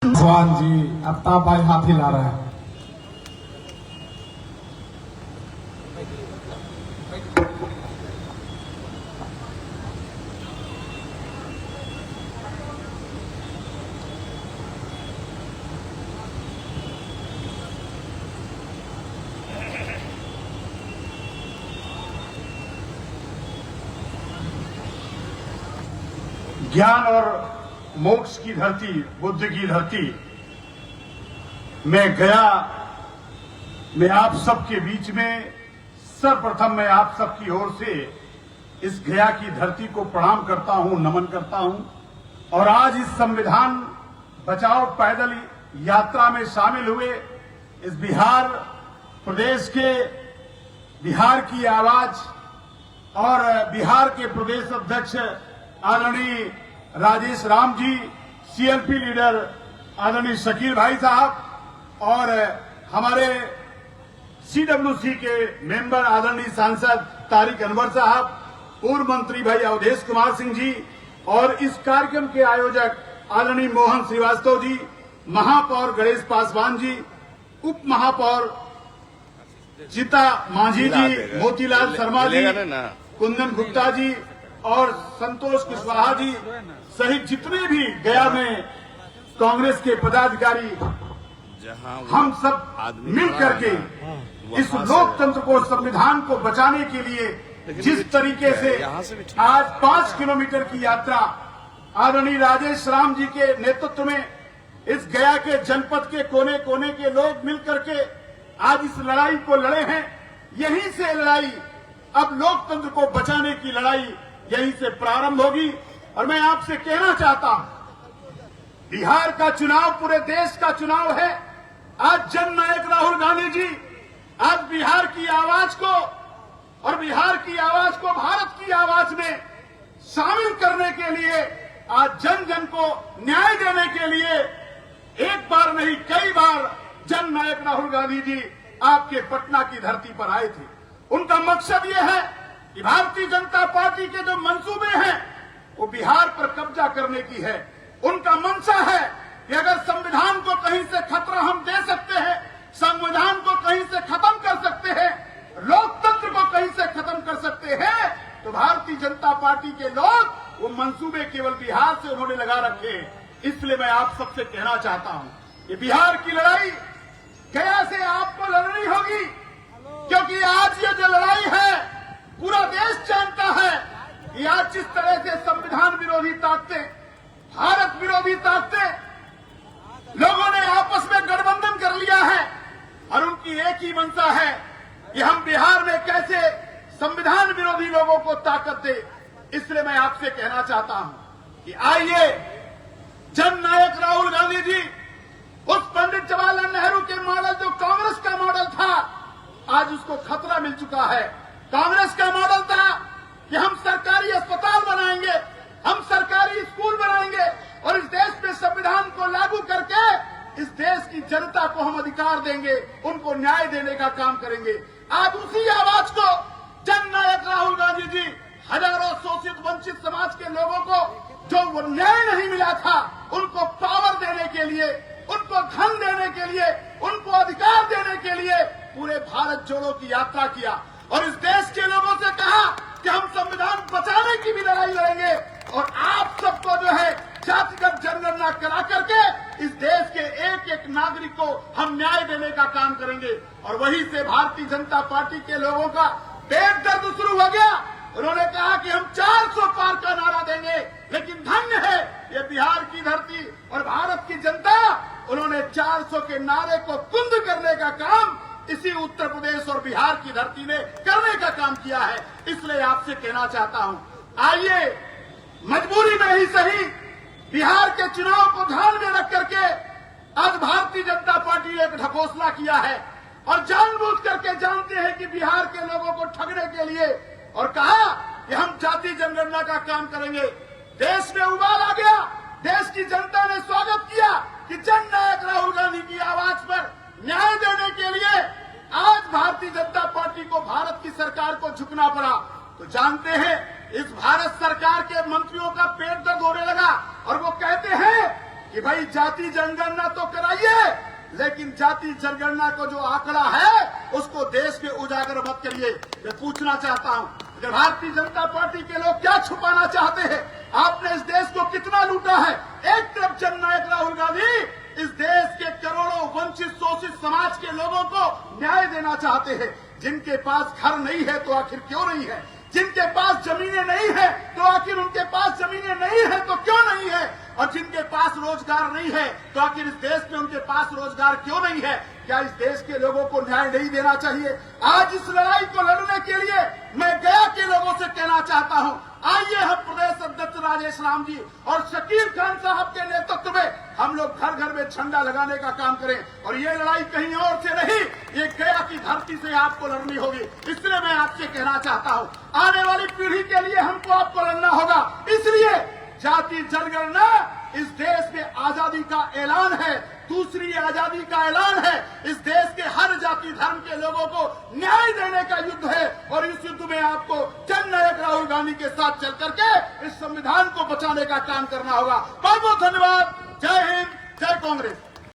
भगवान जी अब भाई हाथ हिला रहे हैं। ज्ञान और मोक्ष की धरती, बुद्ध की धरती में गया मैं आप सबके बीच में सर्वप्रथम मैं आप सबकी ओर से इस गया की धरती को प्रणाम करता हूं, नमन करता हूं और आज इस संविधान बचाओ पैदल यात्रा में शामिल हुए इस बिहार प्रदेश के बिहार की आवाज और बिहार के प्रदेश अध्यक्ष आदरणीय राजेश राम जी, सीएलपी लीडर आदरणीय शकील भाई साहब और हमारे सीडब्ल्यूसी के मेंबर आदरणीय सांसद तारिक अनवर साहब, पूर्व मंत्री भाई अवधेश कुमार सिंह जी और इस कार्यक्रम के आयोजक आदरणीय मोहन श्रीवास्तव जी, महापौर गणेश पासवान जी, उप महापौर चिता मांझी जी, मोतीलाल शर्मा जी, कुंदन गुप्ता जी और संतोष कुशवाहा जी सहित जितने भी गया में कांग्रेस के पदाधिकारी हम सब मिल करके इस लोकतंत्र को, संविधान को बचाने के लिए जिस तरीके से आज 5 किलोमीटर की यात्रा आदरणीय राजेश राम जी के नेतृत्व में इस गया के जनपद के कोने कोने के लोग मिल करके आज इस लड़ाई को लड़े हैं। यहीं से लड़ाई, अब लोकतंत्र को बचाने की लड़ाई यहीं से प्रारंभ होगी। और मैं आपसे कहना चाहता हूं, बिहार का चुनाव पूरे देश का चुनाव है। आज जननायक राहुल गांधी जी आज बिहार की आवाज को और बिहार की आवाज को भारत की आवाज में शामिल करने के लिए, आज जन जन को न्याय देने के लिए एक बार नहीं कई बार जननायक राहुल गांधी जी आपके पटना की धरती पर आए थे। उनका मकसद ये है कि भारतीय जनता पार्टी के जो मंसूबे हैं वो बिहार पर कब्जा करने की है। उनका मंशा है कि अगर संविधान को कहीं से खतरा हम दे सकते हैं, संविधान को कहीं से खत्म कर सकते हैं, लोकतंत्र को कहीं से खत्म कर सकते हैं, तो भारतीय जनता पार्टी के लोग वो मंसूबे केवल बिहार से उन्होंने लगा रखे हैं। इसलिए मैं आप सबसे कहना चाहता हूं कि बिहार की लड़ाई गया से आपको लड़नी होगी, क्योंकि आज ये जो लड़ाई है पूरा देश जानता है कि आज जिस तरह से संविधान विरोधी ताकतें, भारत विरोधी ताकतें लोगों ने आपस में गठबंधन कर लिया है और उनकी एक ही मंशा है कि हम बिहार में कैसे संविधान विरोधी लोगों को ताकत दे। इसलिए मैं आपसे कहना चाहता हूं कि आइए जननायक राहुल गांधी जी उस पंडित जवाहरलाल नेहरू के मॉडल, जो कांग्रेस का मॉडल था, आज उसको खतरा मिल चुका है। कांग्रेस का मॉडल था कि हम सरकारी अस्पताल बनाएंगे, हम सरकारी स्कूल बनाएंगे और इस देश में संविधान को लागू करके इस देश की जनता को हम अधिकार देंगे, उनको न्याय देने का काम करेंगे। आज उसी आवाज को जननायक राहुल गांधी जी हजारों शोषित वंचित समाज के लोगों को जो वो न्याय नहीं मिला था, उनको पावर देने के लिए, उनको धन देने के लिए, उनको अधिकार देने के लिए पूरे भारत जोड़ो की यात्रा किया और इस देश के लोगों से कहा कि हम संविधान बचाने की भी लड़ाई लड़ेंगे और आप सबको जो है जातिगत जनगणना करा करके इस देश के एक एक नागरिक को हम न्याय देने का काम करेंगे। और वहीं से भारतीय जनता पार्टी के लोगों का पेट दर्द शुरू हो गया। उन्होंने कहा कि हम 400 पार का नारा देंगे, लेकिन धन्य है ये बिहार की धरती और भारत की जनता, उन्होंने 400 के नारे को कुंद करने का काम इसी उत्तर प्रदेश और बिहार की धरती ने करने का काम किया है। इसलिए आपसे कहना चाहता हूं, आइए मजबूरी में ही सही बिहार के चुनाव को ध्यान में रख करके आज भारतीय जनता पार्टी ने एक ढकोसला किया है और जानबूझ करके जानते हैं कि बिहार के लोगों को ठगने के लिए, और कहा कि हम जाति जनगणना का काम करेंगे। देश में उबाल आ गया, देश की जनता ने स्वागत किया कि जननायक राहुल गांधी की आवाज पर न्याय देने के लिए आज भारतीय जनता पार्टी को भारत की सरकार को झुकना पड़ा। तो जानते हैं इस भारत सरकार के मंत्रियों का पेट दर्द होने लगा और वो कहते हैं कि भाई जाति जनगणना तो कराइए, लेकिन जाति जनगणना को जो आंकड़ा है उसको देश में उजागर मत करिए। मैं पूछना चाहता हूं, अगर भारतीय जनता पार्टी के लोग क्या छुपाना चाहते हैं? आपने इस देश को कितना लूटा है? एक तरफ जननायक राहुल गांधी इस देश के करोड़ों वंचित शोषित समाज के लोगों को न्याय देना चाहते हैं। जिनके पास घर नहीं है तो आखिर क्यों नहीं है? जिनके पास जमीनें नहीं है तो आखिर उनके पास जमीनें नहीं है तो क्यों नहीं है? और जिनके पास रोजगार नहीं है तो आखिर इस देश में उनके पास रोजगार क्यों नहीं है? क्या इस देश के लोगों को न्याय नहीं देना चाहिए? आज इस लड़ाई को लड़ने के लिए मैं गया के लोगों से कहना चाहता हूं, आइए हम प्रदेश अध्यक्ष राजेश राम जी और शकील खान साहब के नेतृत्व में हम लोग घर घर में झंडा लगाने का काम करें। और ये लड़ाई कहीं और से नहीं, ये गया की धरती से आपको लड़नी होगी। इसलिए मैं आपसे कहना चाहता हूं, आने वाली पीढ़ी के लिए हमको आपको लड़ना होगा। इसलिए जाति जनगणना इस देश में आजादी का ऐलान है, दूसरी आजादी का ऐलान है। इस देश के हर जाति धर्म के लोगों को न्याय देने का युद्ध है और इस युद्ध में आपको जननायक राहुल गांधी के साथ चल करके इस संविधान को बचाने का काम करना होगा। बहुत बहुत धन्यवाद। जय हिंद, जय कांग्रेस।